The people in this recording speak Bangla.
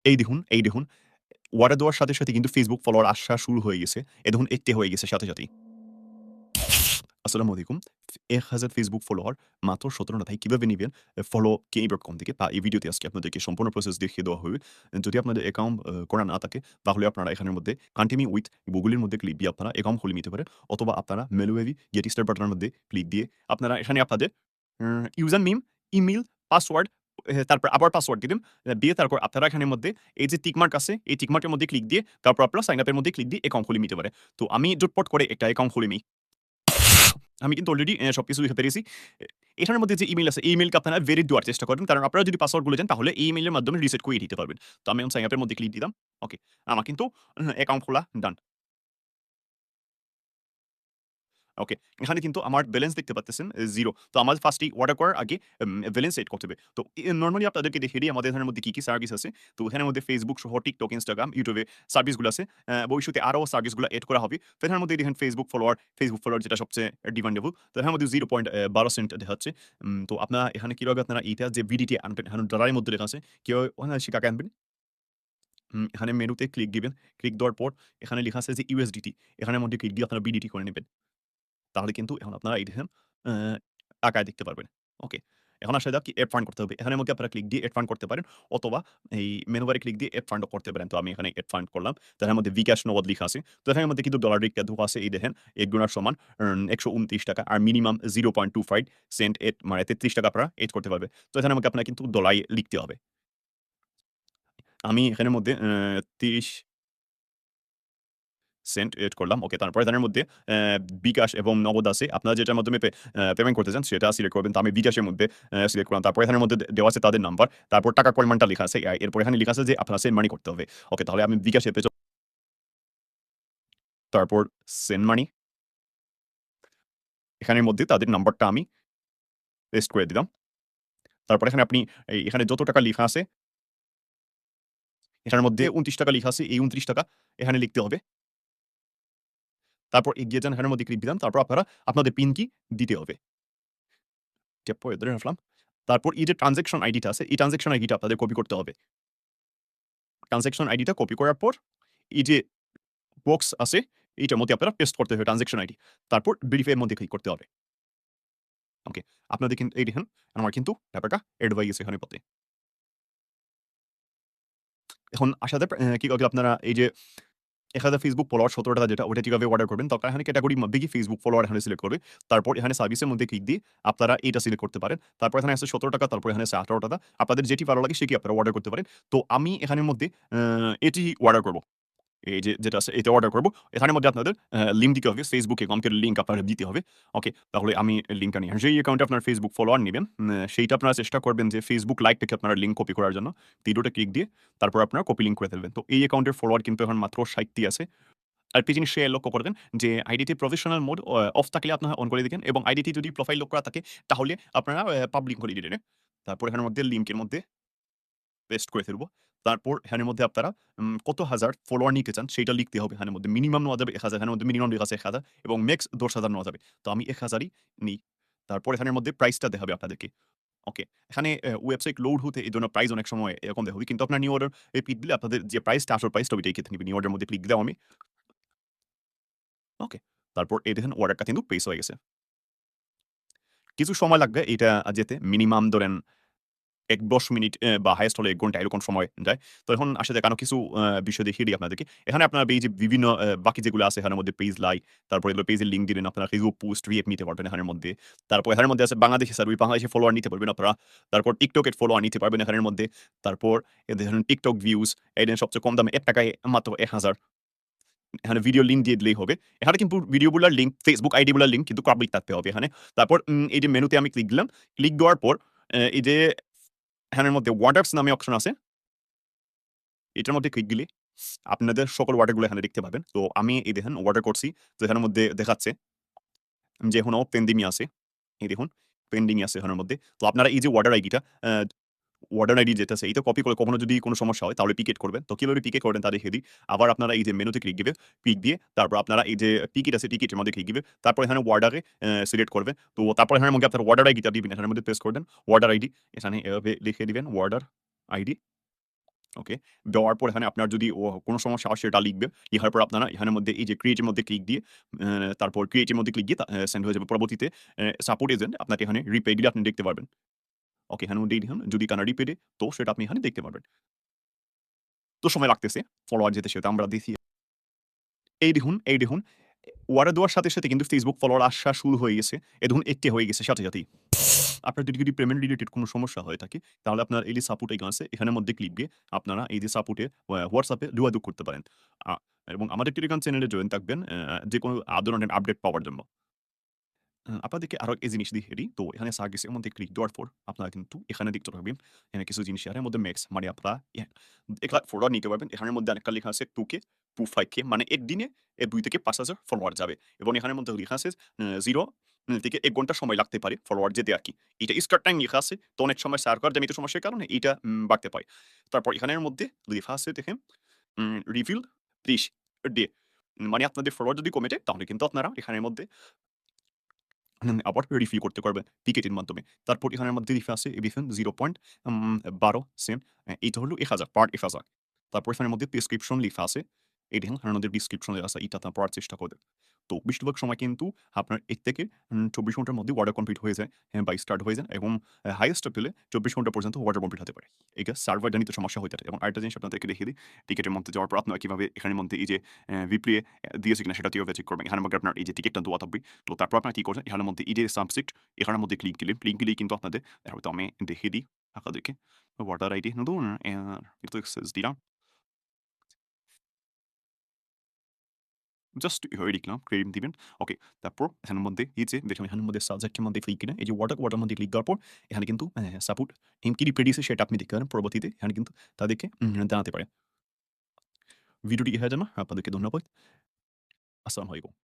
এই দেখুন অর্ডার দেওয়ার সাথে কিন্তু Facebook ফলোয়ার আসা শুরু হয়ে গেছে। এই দেখুন এতে হয়ে গেছে সাথেই। আসসালামু আলাইকুম। ১,০০০ Facebook ফলোয়ার মাত্র ১৭ না ভাই কিভাবে নিবেন? ফলো Kenny.com থেকে বা এই ভিডিওতে আজকে আপনাদেরকে সম্পূর্ণ প্রসেস দেখিয়ে দেওয়া হবে। যদি আপনাদের অ্যাকাউন্ট করা না থাকে তাহলে আপনারা এখানের মধ্যে কন্টিনিউ উইথ Google এর মধ্যে ক্লিক দিয়ে আপনারা অ্যাকাউন্ট খুলে নিতে পারেন। অথবা আপনারা ম্যানুয়ালি গেট স্টার্ট বাটনের মধ্যে ক্লিক দিয়ে আপনারা এখানে আপনাদের ইউজার নেম, ইমেইল, পাসওয়ার্ড তারপর আবার পাসওয়ার্ড দিবেন। দিয়ে তারপর আপনারা এখানের মধ্যে এই যে টিক মার্ক আছে, এই টিক মার্কের মধ্যে ক্লিক দিয়ে তারপর আপনারা সাইন আপ এর মধ্যে ক্লিক দিয়ে অ্যাকাউন্ট খুলে নিতে পারেন। তো আমি জটপট করে একটা অ্যাকাউন্ট খুলে নিই। আমি কিন্তু অলরেডি সবকিছু লিখে পেরেছি। এ এখানের মধ্যে যে ইমেইল আছে, এই ইমেইলকে আপনারা ভেরিড দেওয়ার চেষ্টা করবেন। কারণ আপনারা যদি পাসওয়ার্ড ভুলে যান তাহলে এই ইমেইলের মাধ্যমে রিসেট করিয়ে দিতে পারবেন। তো আমি এখন সাইন আপ এর মধ্যে ক্লিক দিলাম। ওকে। আমার কিন্তু অ্যাকাউন্ট খোলা ডান। ওকে। এখানে কিন্তু আমার ব্যালেন্স দেখতে পারতেছেন 0 তো আমার ফার্স্টেই অর্ডার করার আগে ব্যালেন্স সেট করতে হবে। তো নরমালি আপনাদেরকে দেখিয়ে দিই আমাদের এখানের মধ্যে কি সার্ভিস আছে। তো এখানের মধ্যে Facebook সহ TikTok, Instagram, YouTube এ সার্ভিসগুলো আছে। ভবিষ্যতে আরো সার্ভিসগুলো এড করা হবে। তো এখানের মধ্যে দেখেন Facebook ফলোয়ার যেটা সবচেয়ে ডিমান্ডেবল। তো এখানের মধ্যে 0.12 সেন্ট দেখাচ্ছে। তো আপনারা এখানে কিভাবে আপনারা এইটা যে VDT আনবেন, এখানে ডলারের মধ্যে লেখা আছে। কিভাবে অনায়াসে টাকা আনবেন? এখানে মেনুতে ক্লিক দিবেন। ক্লিক দেওয়ার পর এখানে লেখা আছে যে USDT এখানের মধ্যে ক্লিক দিয়ে আপনারা BDT করে নিবেন। তাহলে কিন্তু এখন আপনারা এই দেখেন অ্যা টাকায় দেখতে পারবেন। ওকে। এখন আসা যাক কি এড ফান্ড করতে হবে। এখানের মধ্যে আপনারা ক্লিক দিয়ে এড ফান্ড করতে পারেন অথবা এই মেনু বারে ক্লিক দিয়ে এড ফান্ড ও করতে পারেন। তো আমি এখানে এড ফান্ড করলাম। তো এর মধ্যে বিকাশ নগদ লিখা আছে। তো এখানের মধ্যে কিন্তু ডলার রেটটা দেওয়া আছে এই দেখেন $1 সমান ৳১২৯ আর মিনিমাম 0.25 সেন্ট এড মানে ৳৩৩ আপনারা এড করতে পারবে। তো এখানের মধ্যে আপনার কিন্তু ডলারে লিখতে হবে। আমি এখানের মধ্যে ৩০ সেন্ট এড করলাম। ওকে, তারপরে এখানের মধ্যে বিকাশ এবং নগদ আছে। আপনারা যেটার মাধ্যমে পেমেন্ট করতে চান সেটা সিলেক্ট করবেন। তো আমি বিকাশের মধ্যে সিলেক্ট করলাম। তারপরে এখানের মধ্যে দেওয়া আছে তাদের নাম্বার। তারপর টাকার পরিমাণটা লেখা আছে। এরপর এখানে লেখা আছে যে আপনার সেন্ড মানি করতে হবে। ওকে, তাহলে আমি বিকাশ এপে তারপর সেন্ড মানি এখানের মধ্যে তাদের নাম্বারটা আমি পেস্ট করে দিলাম। তারপর এখানে আপনি এখানে যত টাকা লিখা আছে এটার মধ্যে ৳২৯ লিখা আছে। এই ৳২৯ এখানে লিখতে হবে। তারপর এগিয়ে যান এখানের মধ্যে ক্লিক দিলাম। তারপর আপনারা আপনাদের পিন কি দিতে হবে। ট্যাপ করে ধরে রাখলাম। তারপর এই যে ট্রান্সেকশন আইডিটা আছে, এই ট্রান্সেকশন আইডিটা আপনাদের কপি করতে হবে। ট্রান্সেকশন আইডিটা কপি করার পর এই যে বক্স আছে, এইটার মধ্যে আপনারা পেস্ট করতে হবে ট্রান্সেকশন আইডি। তারপর ভেরিফাই এর মধ্যে ক্লিক করতে হবে। ওকে। আপনাদের কিন্তু এই দেখেন আমার কিন্তু টাকাটা এড হয়ে গেছে এখানে পথে। এখন আসা যাক কি করে আপনারা এই যে ১,০০০ Facebook ফলোয়ার ১৭ টা যেটা ওটা কিভাবে অর্ডার করবেন? তখন এখানে ক্যাটেগরির মধ্যে গিয়ে Facebook ফলোয়ার এখানে সিলেক্ট করবে। তারপর এখানে সার্ভিসের মধ্যে ক্লিক দিয়ে আপনারা এইটা সিলেক্ট করতে পারেন। তারপর এখানে আছে ৳১৭ তারপর এখানে আছে ৳১৮ আপনাদের যেটি ভালো লাগে সেটি আপনারা অর্ডার করতে পারেন। তো আমি এখানের মধ্যে এটি অর্ডার করব। এই যে যেটা আছে এটা অর্ডার করব। এখানের মধ্যে আপনাদের লিঙ্ক দিতে হবে। Facebook অ্যাকাউন্টের লিঙ্ক আপনাদের দিতে হবে। ওকে, তাহলে আমি লিঙ্কটা নিয়ে যেই অ্যাকাউন্টে আপনার Facebook ফলোয়ার নিবেন, সেইটা আপনারা চেষ্টা করবেন যে Facebook লাইক থেকে আপনারা লিঙ্ক কপি করার জন্য। ভিডিওতে ক্লিক দিয়ে তারপর আপনারা কপি লিঙ্ক করে ফেলবেন। তো এই অ্যাকাউন্টের ফলোয়ার কিন্তু এখন মাত্র ৬০ টি আছে। আরেকটি জিনিস লক্ষ্য করবেন যে আইডিটি প্রফেশনাল মোড অফ থাকলে আপনারা অন করে দিবেন এবং আইডিটি যদি প্রোফাইল লক করা থাকে তাহলে আপনারা পাবলিক করে দিবেন। তারপর এখানের মধ্যে লিঙ্কের মধ্যে পেস্ট করে ফেলবো। তারপর এখানের মধ্যে আপনারা কত হাজার ফলোয়ার নিতে চান সেইটা লিখতে হবে এখানের মধ্যে। মিনিমাম নেওয়া যাবে ১,০০০ এখানের মধ্যে মিনিমাম লেখা আছে ১,০০০ এবং মেক্স ১০,০০০ নেওয়া যাবে। তো আমি ১,০০০ ই নিই। তারপর এখানের মধ্যে প্রাইসটা দেখাবে আপনাদেরকে। ওকে। এখানে ওয়েবসাইট লোড হতে এজন্য প্রাইস অনেক সময় এরকম দেখাবে। কিন্তু আপনার নিউ অর্ডার ক্লিক দিলে আপনাদের যে প্রাইসটা আসল প্রাইসটা ওইটাই ক্ষেত্রে নিবে। নিউ অর্ডার এর মধ্যে ক্লিক দিলাম আমি। ওকে। তারপর এই দেখেন অর্ডারটা কিন্তু প্লেস হয়ে গেছে। কিছু সময় লাগবে এটা যেতে। মিনিমাম ধরেন ১-১০ মিনিট বা হাইয়েস্ট হলে ১ ঘন্টা এরকম সময় যায়। তো এখন আসা যাক আরো কিছু বিষয় দেখিয়ে দিই আপনাদেরকে। এখানে আপনারা এই যে বিভিন্ন বাকি যেগুলো আছে এখানের মধ্যে পেজ লাইক, তারপরে এগুলো পেজের লিঙ্ক দিলেন আপনারা Facebook পোস্ট রিঅ্যাক্ট নিতে পারবেন এখানের মধ্যে। তারপর এখানের মধ্যে আছে বাংলাদেশি সার্ভিস, বাংলাদেশি ফলোয়ার নিতে পারবেন আপনারা। তারপর TikTok এর ফলোয়ার নিতে পারবেন এখানের মধ্যে। তারপর ধরেন TikTok ভিউজ এই দেন সবচেয়ে কম দামে ৳১ মাত্র ১,০০০ এখানে ভিডিও লিঙ্ক দিয়ে দিলেই হবে। এখানে কিন্তু ভিডিওগুলার লিঙ্ক, Facebook আইডি গুলার লিঙ্ক কিন্তু পাবলিক থাকতে হবে এখানে। তারপর এই যে মেনুতে আমি ক্লিক দিলাম। ক্লিক দেওয়ার পর এই যে এখানের মধ্যে ওয়ার্ডাপস নামে অপশন আছে। এটার মধ্যে ক্লিক দিলে আপনাদের সকল ওয়ার্ডার গুলো এখানে দেখতে পাবেন। তো আমি এই দেখেন অর্ডার করছি। তো এখানের মধ্যে দেখাচ্ছে যে এখনো পেন্ডিং এ আছে। এই দেখুন পেন্ডিং এ আছে এখানের মধ্যে। তো আপনারা এই যে অর্ডার আইডিটা অর্ডার আইডি যেটা আছে এইটা কপি করে কখনো যদি কোন সমস্যা হয় তাহলে পিকেট করবেন। তো কিভাবে পিকেট করবেন তা দেখিয়ে দিই। আবার আপনারা এই যে মেনুতে ক্লিক দিবেন। ক্লিক দিয়ে তারপর আপনারা এই যে টিকেট আছে টিকেটের মধ্যে ক্লিক দিবেন। তারপর এখানে অর্ডারে সিলেক্ট করবেন। তো তারপর এখানের মধ্যে আপনার অর্ডার আইডিটা দিবেন। এখানের মধ্যে পেস্ট করে দেন। অর্ডার আইডি এখানে এভাবে লিখে দিবেন অর্ডার আইডি। ওকে। দেওয়ার পর এখানে আপনার যদি কোনো সমস্যা হয় সেটা লিখবে। লিখার পর আপনারা এখানের মধ্যে এই যে ক্রিয়েট এর মধ্যে ক্লিক দিয়ে তারপর ক্রিয়েট এর মধ্যে ক্লিক দিয়ে সেন্ড হয়ে যাবে। পরবর্তীতে সাপোর্ট এজেন্ট আপনাকে এখানে রিপ্লাই দিলে আপনি দেখতে পারবেন। ওকে, এখানেও দিয়ে দিলাম। যদি কানা রিপ্লাই দেয় তো সেটা আপনি এখানে দেখতে পারবেন। তো সময় লাগতেছে ফলোয়ার যেতে সেটা আমরা দেখি। এই দেখুন অর্ডার দেওয়ার সাথে কিন্তু Facebook ফলোয়ার আসা শুরু হয়ে গেছে। এই দেখুন 80 হয়ে গেছে সাথেই। আপনার যদি পেমেন্ট রিলেটেড কোনো সমস্যা হয়ে থাকে, তাহলে আপনার এই যে সাপোর্ট আইকন আছে, এখানের মধ্যে ক্লিক দিয়ে আপনারা এই যে সাপোর্টে WhatsApp এ যোগাযোগ করতে পারেন। আ এবং আমাদের টেলিগ্রাম চ্যানেলে জয়েন থাকবেন যেকোনো ধরনের আপডেট পাওয়ার জন্য। আপনাদেরকে আরো এই জিনিস দেখিয়ে দিই। তো এখানে সার্ভিসের মধ্যে ক্লিক দেওয়ার পর আপনারা কিন্তু এখানে দেখতে পারবেন এখানে কিছু জিনিস এর মধ্যে ম্যাক্স মানে আপনারা এগুলা ফরওয়ার্ড নিতে পারবেন। এখানের মধ্যে আরেকটা লেখা আছে 2K, 25K মানে একদিনে ২ থেকে ৫,০০০ ফলোয়ার যাবে। এবং এখানের মধ্যে লেখা আছে 0 থেকে ১ ঘন্টা সময় লাগতে পারে ফলোয়ার যেতে আরকি। এটা স্টার্ট টাইম লেখা আছে। তো অনেক সময় সার্ভার জ্যামিত সমস্যার কারণে এইটা বাড়তে পারে। তারপর এখানের মধ্যে লেখা আছে দেখেন রিভিল ৩০ ডে মানে আপনাদের ফলোয়ার যদি কমে যায় তাহলে কিন্তু আপনারা এখানের মধ্যে আবার রিফিল করতে পারবেন টিকেটের মাধ্যমে। তারপর এখানের মধ্যে লিখা আছে এবিসন 0.12 সেন্ট। এইটা হলো ১,০০০ পার ১,০০০। তারপর এখানের মধ্যে প্রেসক্রিপশন লিখা আছে। এই দেখেন এখানের মধ্যে প্রেসক্রিপশন লেখা আছে। এটা আপনারা পড়ার চেষ্টা করবেন। তো বেশিরভাগ সময় কিন্তু আপনার ১ থেকে ২৪ ঘন্টার মধ্যে অর্ডার কমপ্লিট হয়ে যায় বা স্টার্ট হয়ে যায় এবং হাইয়েস্ট পেলে ২৪ ঘন্টা পর্যন্ত অর্ডার কমপ্লিট হতে পারে। এটা সার্ভার জনিত সমস্যা হয়ে থাকে এবং আরেকটা জিনিস আপনাদেরকে দেখিয়ে দিই। টিকেটের মধ্যে যাওয়ার পর আপনারা কিভাবে এখানের মধ্যে এই যে রিপ্লে দিয়েছে কিনা সেটা কিভাবে চেক করবেন। এখানের মধ্যে আপনার এই যে টিকেটটা দেওয়া থাকবে। তো তারপর আপনারা কি করবেন? এখানের মধ্যে এই যে সাবজেক্ট এখানের মধ্যে ক্লিক দিলেন। ক্লিক দিলেই কিন্তু আপনাদের হয়তো আমি দেখিয়ে দিই আপনাদেরকে। অর্ডার আইডি ধরুন একটু অ্যাক্সেস দিলাম। জাস্ট এভাবে লিখলাম, ক্রেডিট দিবেন। ওকে। তারপর এখানের মধ্যে এই যে দেখুন এখানের মধ্যে সাবজেক্টের মধ্যে ক্লিক কিনা এই যে ওয়াটার মধ্যে ক্লিক দেওয়ার পর এখানে কিন্তু সাপোর্ট কি রিপ্লাই দিয়েছে সেটা আপনি দেখতে পারেন। পরবর্তীতে এখানে কিন্তু তাদেরকে জানাতে পারেন। ভিডিওটি ইহা জানা আপনাদেরকে ধন্যবাদ। আসসালামু আলাইকুম।